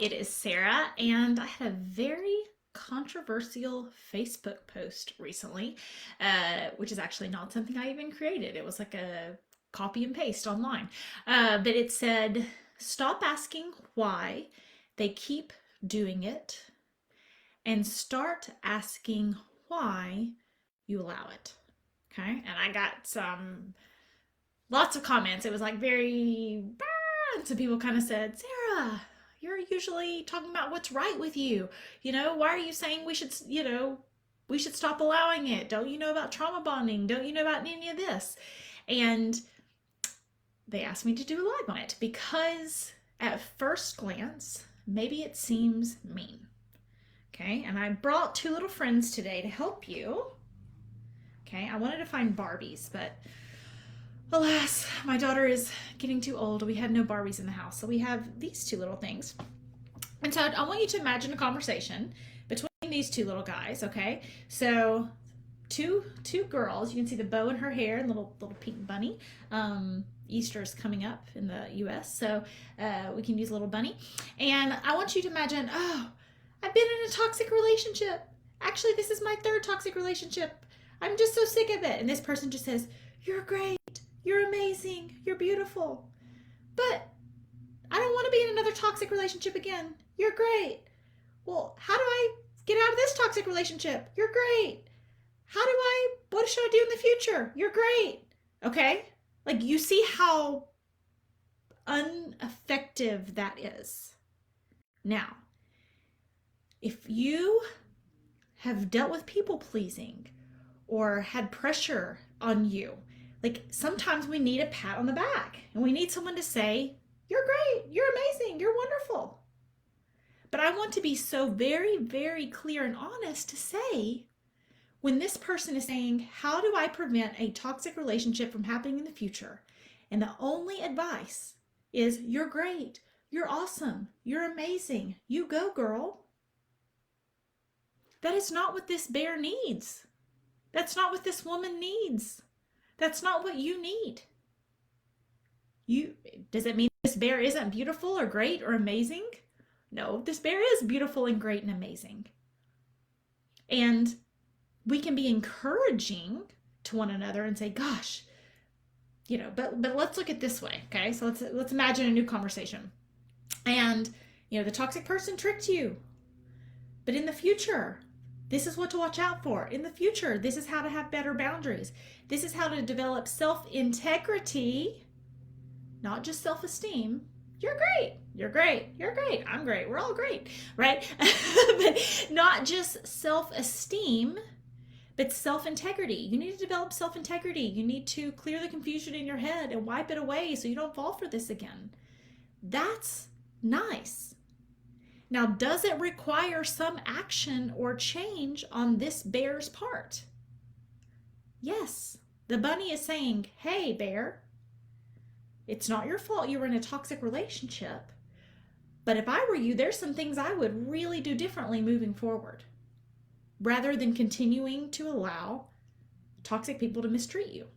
it is Sarah, and I had a very controversial Facebook post recently, which is actually not something I even created. It was like a copy and paste online. But it said, stop asking why they keep doing it and start asking why you allow it. Okay. And I got lots of comments. It was like very, and some people kind of said, Sarah, you're usually talking about what's right with you. Why are you saying we should stop allowing it? Don't you know about trauma bonding? Don't you know about any of this? And they asked me to do a live on it because at first glance, maybe it seems mean. Okay, and I brought two little friends today to help you. Okay, I wanted to find Barbies, but alas, my daughter is getting too old. We had no Barbies in the house, so we have these two little things. And so I want you to imagine a conversation between these two little guys, okay? So two girls. You can see the bow in her hair and little pink bunny. Easter's coming up in the U.S., so we can use a little bunny. And I want you to imagine, oh, I've been in a toxic relationship. Actually, this is my third toxic relationship. I'm just so sick of it. And this person just says, you're great. You're amazing. You're beautiful. But I don't want to be in another toxic relationship again. You're great. Well, how do I get out of this toxic relationship? You're great. What should I do in the future? You're great. Okay? Like, you see how ineffective that is. Now, if you have dealt with people pleasing or had pressure on you, like sometimes we need a pat on the back and we need someone to say, you're great, you're amazing, you're wonderful. But I want to be so very, very clear and honest to say, when this person is saying, how do I prevent a toxic relationship from happening in the future? And the only advice is, you're great, you're awesome, you're amazing, you go, girl. That is not what this bear needs. That's not what this woman needs. That's not what you need. Does it mean this bear isn't beautiful or great or amazing? No, this bear is beautiful and great and amazing. And we can be encouraging to one another and say, gosh, but let's look at it this way, okay? So let's imagine a new conversation. And, the toxic person tricked you. But in the future, this is what to watch out for. In the future, this is how to have better boundaries. This is how to develop self-integrity, not just self-esteem. You're great. You're great. You're great. I'm great. We're all great, right? But not just self-esteem, but self-integrity. You need to develop self-integrity. You need to clear the confusion in your head and wipe it away so you don't fall for this again. That's nice. Now, does it require some action or change on this bear's part? Yes. The bunny is saying, hey, bear, it's not your fault you were in a toxic relationship, but if I were you, there's some things I would really do differently moving forward, rather than continuing to allow toxic people to mistreat you.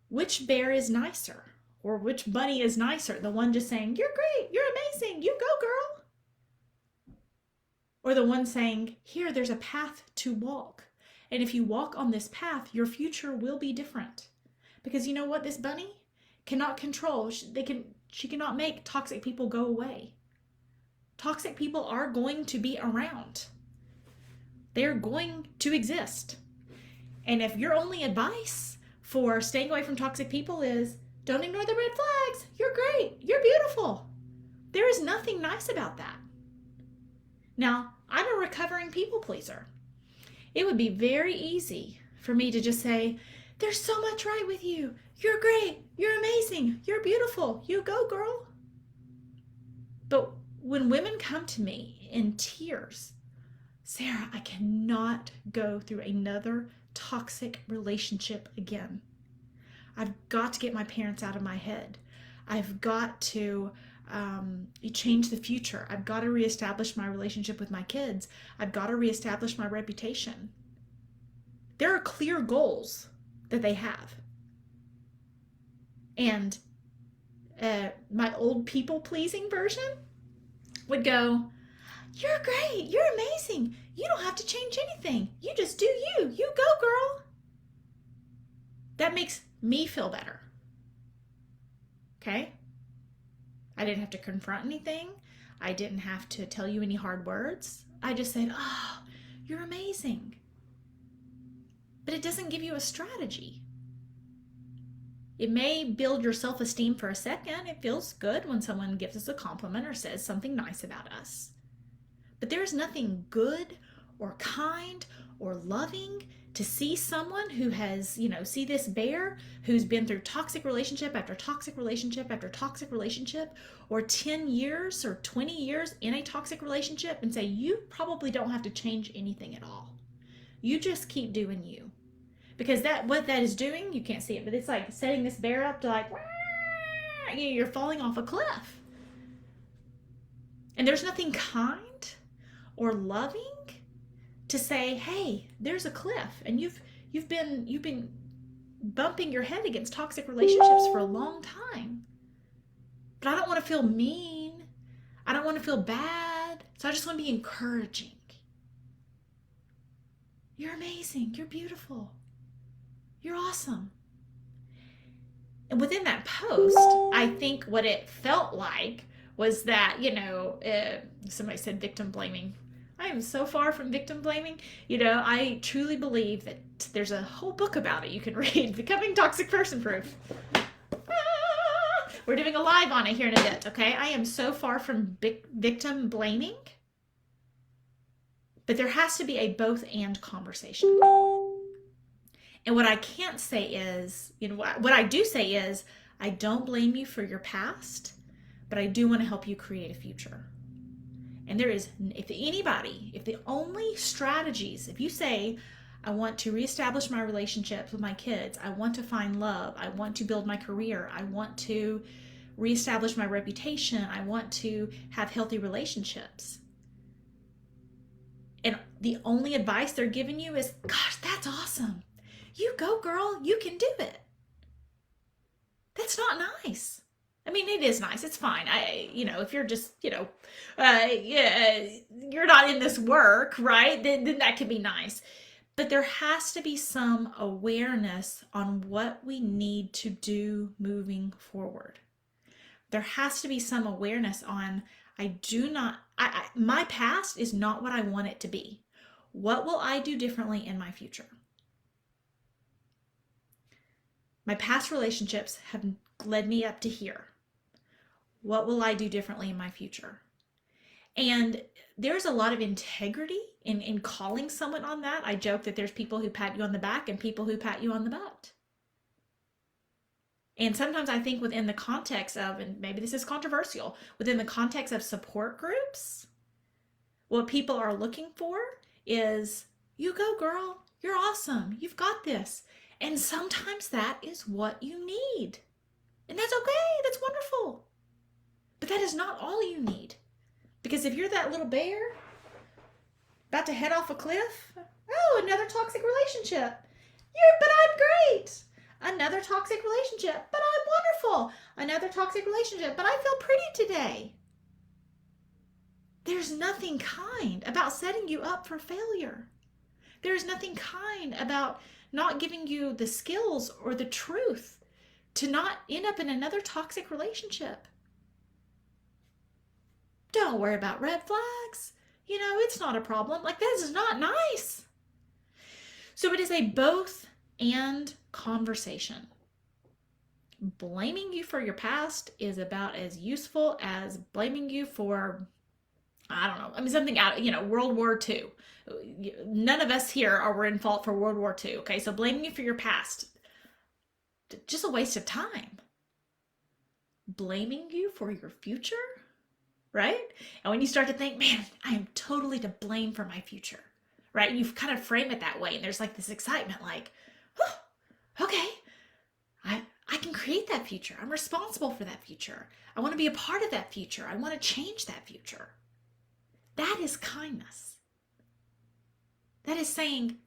Which bear is nicer? Or which bunny is nicer? The one just saying, you're great, you're amazing, you go, girl. Or the one saying, here, there's a path to walk. And if you walk on this path, your future will be different. Because you know what? This bunny cannot control. She cannot make toxic people go away. Toxic people are going to be around. They're going to exist. And if your only advice for staying away from toxic people is, don't ignore the red flags. You're great. You're beautiful. There is nothing nice about that. Now, I'm a recovering people pleaser. It would be very easy for me to just say, there's so much right with you. You're great. You're amazing. You're beautiful. You go, girl. But when women come to me in tears, Sarah, I cannot go through another toxic relationship again. I've got to get my parents out of my head. I've got to change the future. I've got to reestablish my relationship with my kids. I've got to reestablish my reputation. There are clear goals that they have. And my old people-pleasing version would go, "You're great. You're amazing. You don't have to change anything. You just do you. You go, girl." That makes me feel better. Okay? I didn't have to confront anything. I didn't have to tell you any hard words. I just said, "Oh, you're amazing." But it doesn't give you a strategy. It may build your self-esteem for a second. It feels good when someone gives us a compliment or says something nice about us. But there's nothing good or kind or loving to see someone who has, see this bear who's been through toxic relationship after toxic relationship after toxic relationship, or 10 years or 20 years in a toxic relationship, and say, "You probably don't have to change anything at all. You just keep doing you." Because what that is doing, you can't see it, but it's like setting this bear up to like, you're falling off a cliff. And there's nothing kind or loving to say, "Hey, there's a cliff, and you've been bumping your head against toxic relationships for a long time. But I don't want to feel mean. I don't want to feel bad. So I just want to be encouraging. You're amazing. You're beautiful. You're awesome." And within that post, I think what it felt like was that, somebody said victim blaming. I am so far from victim blaming. I truly believe that there's a whole book about it you can read, Becoming Toxic Person Proof. We're doing a live on it here in a bit, okay? I am so far from victim blaming. But there has to be a both and conversation. And what I can't say is, what I do say is, I don't blame you for your past, but I do want to help you create a future. And there is, if the only strategies, if you say, "I want to reestablish my relationships with my kids, I want to find love, I want to build my career, I want to reestablish my reputation, I want to have healthy relationships," and the only advice they're giving you is, "Gosh, that's awesome. You go, girl. You can do it." That's not nice. I mean, it is nice. It's fine. If you're just, you're not in this work, right? Then that can be nice. But there has to be some awareness on what we need to do moving forward. There has to be some awareness on, my past is not what I want it to be. What will I do differently in my future? My past relationships have led me up to here. What will I do differently in my future? And there's a lot of integrity in calling someone on that. I joke that there's people who pat you on the back and people who pat you on the butt. And sometimes I think within the context of, and maybe this is controversial, within the context of support groups, what people are looking for is, "You go, girl. You're awesome. You've got this." And sometimes that is what you need. And that's okay. That's wonderful. But that is not all you need. Because if you're that little bear about to head off a cliff, "Oh, another toxic relationship. But I'm great. Another toxic relationship, but I'm wonderful. Another toxic relationship, but I feel pretty today." There's nothing kind about setting you up for failure. There's nothing kind about not giving you the skills or the truth to not end up in another toxic relationship. Don't worry about red flags. It's not a problem. This is not nice. So it is a both and conversation. Blaming you for your past is about as useful as blaming you for, I don't know, something out, World War II. None of us here were in fault for World War II, okay? So blaming you for your past, just a waste of time. Blaming you for your future, right? And when you start to think, "Man, I am totally to blame for my future," right? You kind of frame it that way, and there's this excitement, "Oh, okay, I can create that future. I'm responsible for that future. I want to be a part of that future. I want to change that future." That is kindness. That is saying,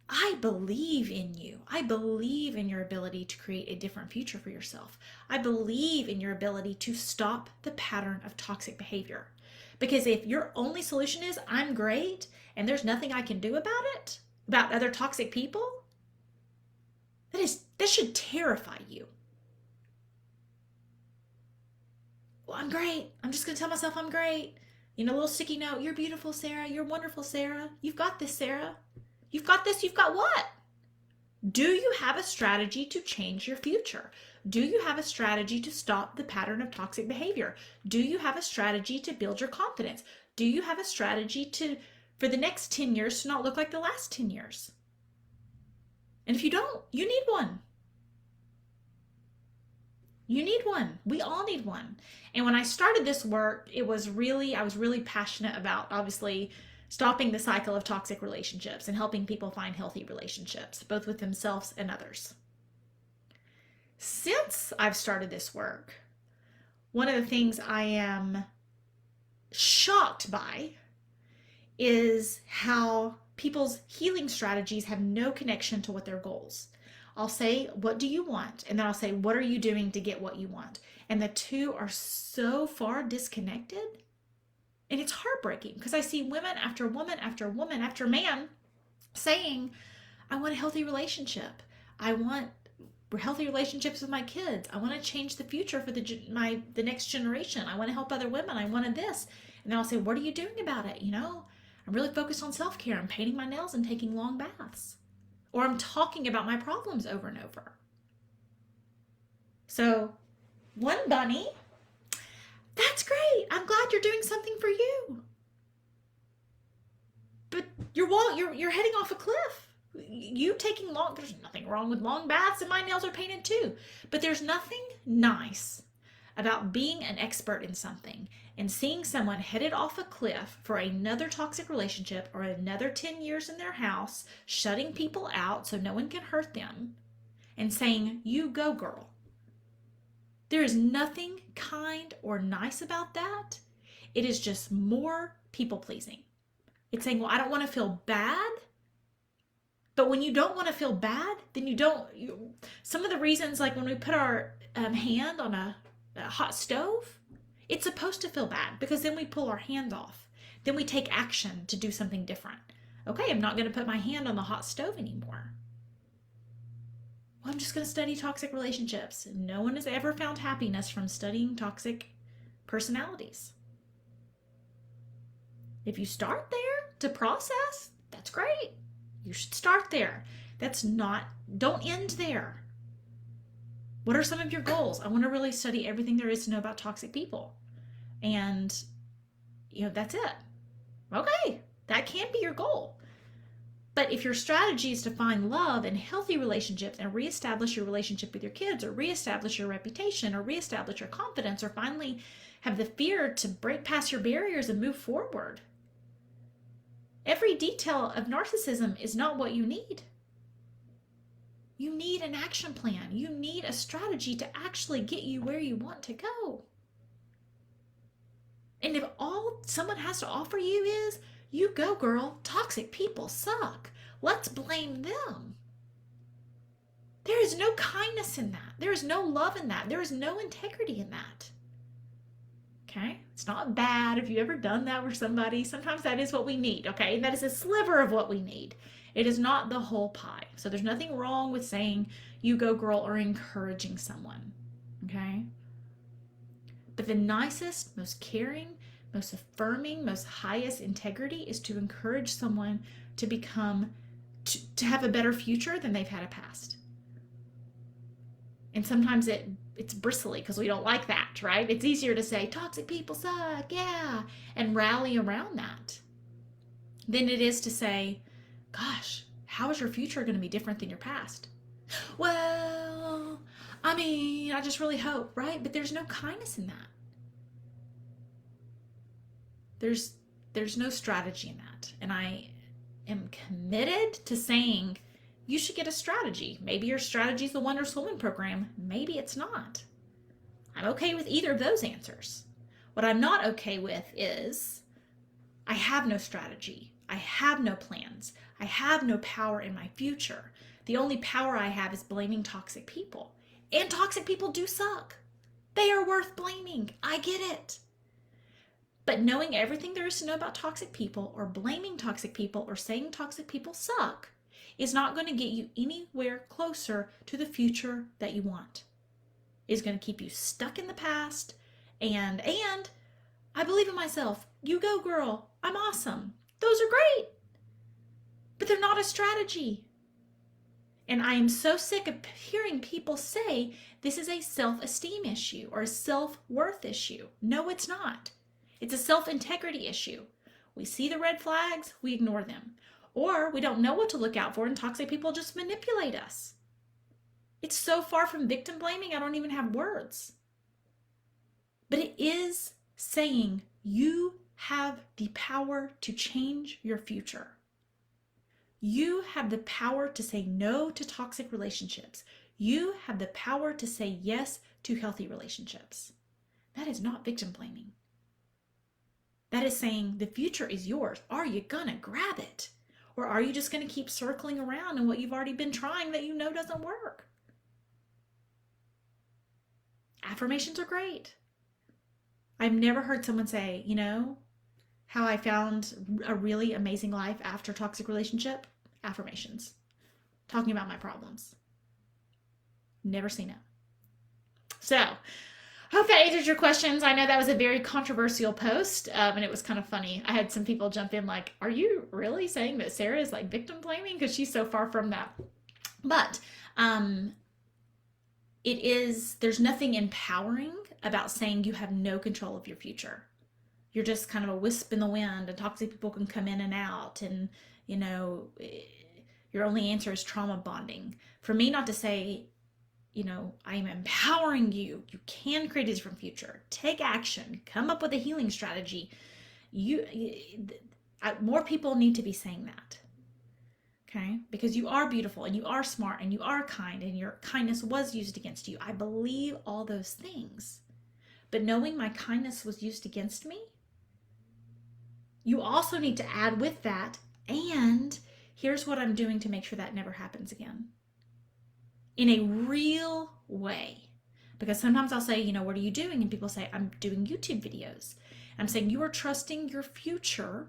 I believe in you. I believe in your ability to create a different future for yourself. I believe in your ability to stop the pattern of toxic behavior. Because if your only solution is I'm great and there's nothing I can do about it, about other toxic people, that should terrify you. Well, I'm great. I'm just going to tell myself I'm great. You know, a little sticky note. You're beautiful, Sarah. You're wonderful, Sarah. You've got this, Sarah. You've got this. You've got what? Do you have a strategy to change your future? Do you have a strategy to stop the pattern of toxic behavior? Do you have a strategy to build your confidence? Do you have a strategy for the next 10 years to not look like the last 10 years? And if you don't, you need one. You need one. We all need one. And when I started this work, I was really passionate about, obviously, stopping the cycle of toxic relationships and helping people find healthy relationships, both with themselves and others. Since I've started this work, one of the things I am shocked by is how people's healing strategies have no connection to what their goals. I'll say, what do you want? And then I'll say, what are you doing to get what you want? And the two are so far disconnected. And it's heartbreaking because I see women after woman after woman after man saying, I want a healthy relationship. I want healthy relationships with my kids. I want to change the future for the next generation. I want to help other women. I wanted this. And then I'll say, what are you doing about it? You know, I'm really focused on self-care. I'm painting my nails and taking long baths. Or I'm talking about my problems over and over. So, one bunny, that's great. I'm glad you're doing something for you. But you're heading off a cliff. There's nothing wrong with long baths, and my nails are painted too. But there's nothing nice about being an expert in something and seeing someone headed off a cliff for another toxic relationship or another 10 years in their house, shutting people out so no one can hurt them, and saying, you go, girl. There is nothing kind or nice about that. It is just more people pleasing. It's saying, well, I don't want to feel bad. But when you don't want to feel bad, then some of the reasons, like when we put our hand on a hot stove, it's supposed to feel bad because then we pull our hands off. Then we take action to do something different. Okay, I'm not going to put my hand on the hot stove anymore. Well, I'm just going to study toxic relationships. No one has ever found happiness from studying toxic personalities. If you start there to process, that's great. You should start there. Don't end there. What are some of your goals? I want to really study everything there is to know about toxic people. And, that's it. Okay, that can't be your goal. But if your strategy is to find love and healthy relationships and reestablish your relationship with your kids or reestablish your reputation or reestablish your confidence or finally have the fear to break past your barriers and move forward, every detail of narcissism is not what you need. You need an action plan. You need a strategy to actually get you where you want to go. And if all someone has to offer you is, you go, girl, toxic people suck. Let's blame them. There is no kindness in that. There is no love in that. There is no integrity in that. Okay? It's not bad if you've ever done that with somebody. Sometimes that is what we need, okay? That is a sliver of what we need. It is not the whole pie. So there's nothing wrong with saying, you go, girl, or encouraging someone, okay? But the nicest, most caring, most affirming, most highest integrity is to encourage someone to to have a better future than they've had a past. And sometimes it's bristly because we don't like that, right? It's easier to say, toxic people suck, yeah, and rally around that than it is to say, gosh, how is your future going to be different than your past? Well, I just really hope, right? But there's no kindness in that. There's no strategy in that. And I am committed to saying, you should get a strategy. Maybe your strategy is the Wonder Woman program. Maybe it's not. I'm okay with either of those answers. What I'm not okay with is I have no strategy. I have no plans. I have no power in my future. The only power I have is blaming toxic people. And toxic people do suck. They are worth blaming. I get it. But knowing everything there is to know about toxic people, or blaming toxic people, or saying toxic people suck, is not going to get you anywhere closer to the future that you want. It's going to keep you stuck in the past. And I believe in myself. You go, girl. I'm awesome. Those are great. But they're not a strategy. And I am so sick of hearing people say this is a self-esteem issue or a self-worth issue. No, it's not. It's a self-integrity issue. We see the red flags, we ignore them. Or we don't know what to look out for, and toxic people just manipulate us. It's so far from victim blaming, I don't even have words. But it is saying you have the power to change your future. You have the power to say no to toxic relationships. You have the power to say yes to healthy relationships. That is not victim blaming. That is saying the future is yours. Are you gonna grab it? Or are you just gonna keep circling around in what you've already been trying that you know doesn't work? Affirmations are great. I've never heard someone say, you know, how I found a really amazing life after a toxic relationship? Affirmations. Talking about my problems. Never seen it. So, hope that answers your questions. I know that was a very controversial post, and it was kind of funny. I had some people jump in like, are you really saying that Sarah is like victim blaming? Because she's so far from that. But there's nothing empowering about saying you have no control of your future. You're just kind of a wisp in the wind, and toxic people can come in and out, and you know, your only answer is trauma bonding. For me not to say, you know, I am empowering you. You can create a different future. Take action. Come up with a healing strategy. More people need to be saying that. Okay? Because you are beautiful, and you are smart, and you are kind, and your kindness was used against you. I believe all those things. But knowing my kindness was used against me, you also need to add with that, and here's what I'm doing to make sure that never happens again. In a real way. Because sometimes I'll say, you know, what are you doing? And people say, I'm doing YouTube videos. I'm saying you are trusting your future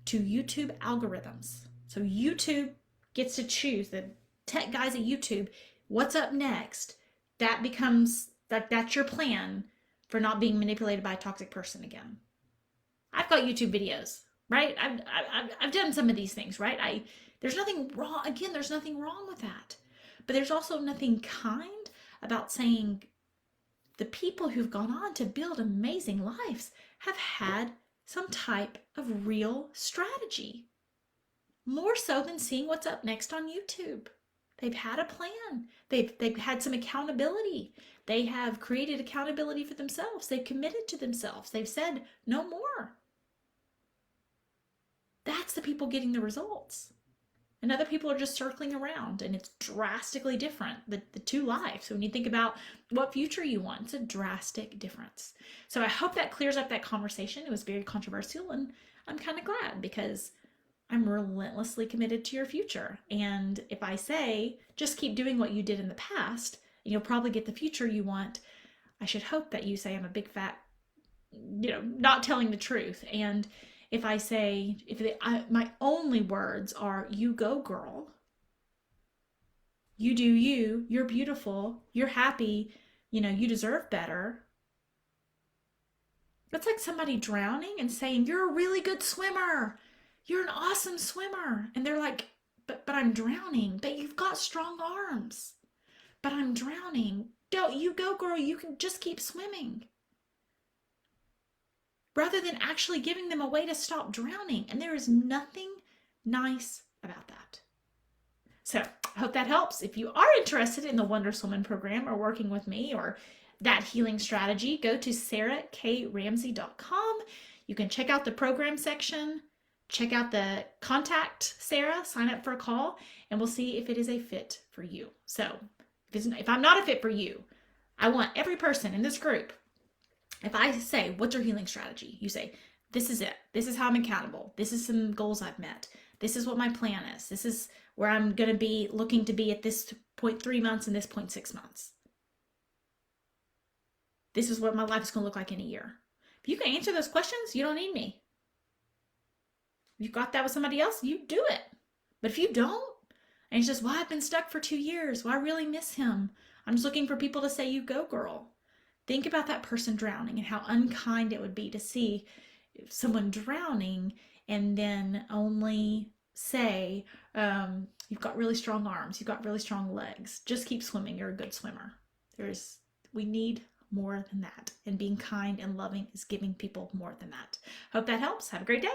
to YouTube algorithms. So YouTube gets to choose, the tech guys at YouTube, what's up next. That becomes, that's your plan for not being manipulated by a toxic person again. I've got YouTube videos, right? I've done some of these things, right? There's nothing wrong. Again, there's nothing wrong with that. But there's also nothing kind about saying the people who've gone on to build amazing lives have had some type of real strategy. More so than seeing what's up next on YouTube. They've had a plan. They've had some accountability. They have created accountability for themselves. They've committed to themselves. They've said no more. That's the people getting the results. And other people are just circling around, and it's drastically different, the two lives. So when you think about what future you want, it's a drastic difference. So I hope that clears up that conversation. It was very controversial, and I'm kind of glad because I'm relentlessly committed to your future. And if I say, just keep doing what you did in the past, and you'll probably get the future you want, I should hope that you say I'm a big fat, you know, not telling the truth. And if I say, my only words are, you go girl, you do you, you're beautiful, you're happy, you know, you deserve better. That's like somebody drowning and saying, you're a really good swimmer. You're an awesome swimmer. And they're like, but I'm drowning. But you've got strong arms. But I'm drowning. Don't you go, girl. You can just keep swimming. Rather than actually giving them a way to stop drowning. And there is nothing nice about that. So I hope that helps. If you are interested in the Wonder Woman program or working with me or that healing strategy, go to sarahkramsey.com. You can check out the program section, check out the contact Sarah, sign up for a call, and we'll see if it is a fit for you. So if I'm not a fit for you, I want every person in this group, if I say, what's your healing strategy? You say, This is it. This is how I'm accountable. This is some goals I've met. This is what my plan is. This is where I'm going to be looking to be at this point 3 months and this point 6 months. This is what my life is going to look like in a year. If you can answer those questions, you don't need me. If you've got that with somebody else, you do it. But if you don't, and it's just, well, I've been stuck for 2 years. Well, I really miss him. I'm just looking for people to say, you go, girl. Think about that person drowning and how unkind it would be to see someone drowning and then only say, you've got really strong arms, you've got really strong legs. Just keep swimming. You're a good swimmer. We need more than that. And being kind and loving is giving people more than that. Hope that helps. Have a great day.